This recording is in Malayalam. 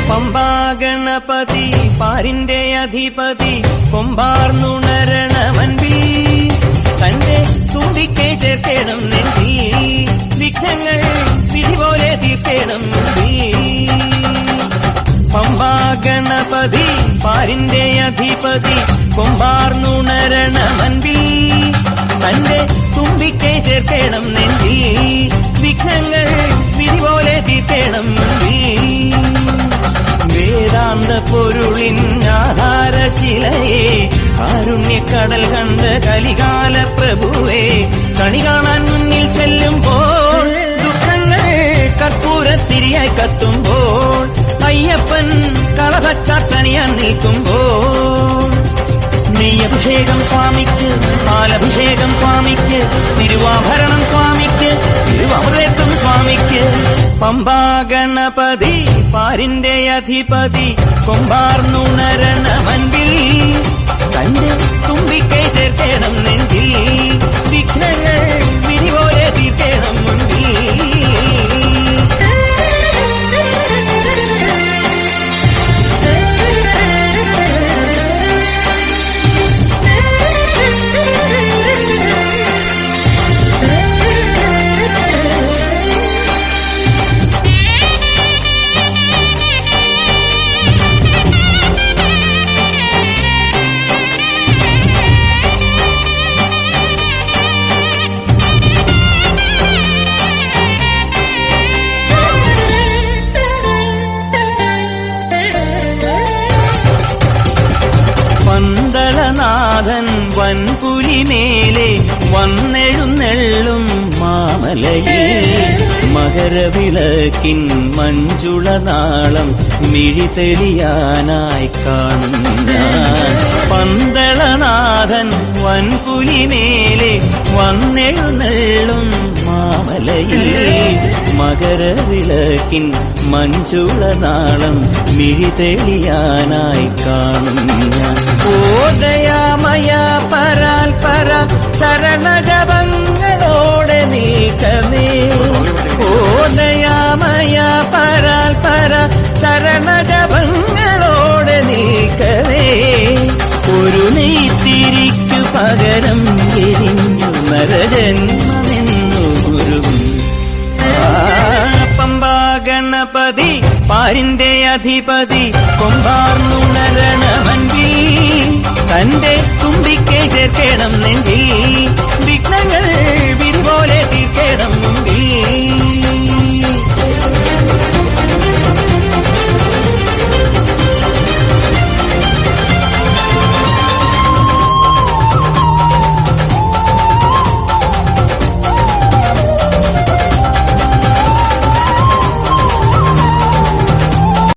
പമ്പാ ഗണപതി പാരിന്റെ അധിപതി കൊമ്പാർന്നുണരണമൻപിൽ തന്റെ തുമ്പിക്കെ ചേർക്കണം നെഞ്ചി വിഘ്നങ്ങൾ വിധി പോലെ തീർക്കണം പമ്പാ ഗണപതി പാരിന്റെ അധിപതി കൊമ്പാർന്നുണരണമൻപിൽ തന്റെ തുമ്പിക്കെ ചേർക്കണം നെഞ്ചി വിഘ്നങ്ങൾ വിധി പോലെ തീർക്കണം വേദാന്ത പൊരുളിൻ ആധാരശിലയെ കാരുണ്യക്കടൽ കണ്ട കലികാല പ്രഭുവേ കണി കാണാൻ മുന്നിൽ ചെല്ലുമ്പോൾ ദുഃഖങ്ങൾ കർപ്പൂരത്തിരിയായി കത്തുമ്പോൾ അയ്യപ്പൻ കളഭച്ചാട്ടണിയാൻ നിൽക്കുമ്പോൾ നെയ്യഭിഷേകം സ്വാമിക്ക് പാലഭിഷേകം സ്വാമിക്ക് തിരുവാഭരണം സ്വാമിക്ക് തിരുവമൃതത്വം സ്വാമിക്ക് പമ്പാ ഗണപതി പാരിന്റെ അധിപതി കൊമ്പാർന്നുണരണമൻപിൽ തന്റെ തുമ്പിക്കൈ ചേർക്കണം നെഞ്ചിൽ വിഘ്നങ്ങൾ വിധി പോലെ തീർക്കണം മുൻപിൽ പന്തളനാഥൻ വൻപുലിമേലെ വന്നെഴുന്നെള്ളും മാമലയിൽ മകരവിളക്കിൻ മഞ്ജുളനാളം മിഴിതെളിയാനായി കാണുന്ന പന്തളനാഥൻ വൻപുലിമേലെ വന്നെഴുന്നെള്ളും മാമലയിൽ മകരവിളക്കിൻ മഞ്ജുളനാളം മിഴിതെളിയാനായി കാണുന്ന ഓദയാമയ പരാൽ പര ശരണജപങ്ങളോടെ നീക്കമേ ഓദയാമയ പരാൽ പര ശരണജപങ്ങളോടെ നീക്കമേ ഒരു നെയ്ത്തിരിക്കു പകരം എരിഞ്ഞു നരജന്മമെന്നു ഗുരുവും പമ്പാ ഗണപതി പാരിന്റെ അധിപതി കൊമ്പാർന്നുണരണമൻപിൽ തന്റെ തുമ്പിക്കെ ചേർക്കണം നെഞ്ചിൽ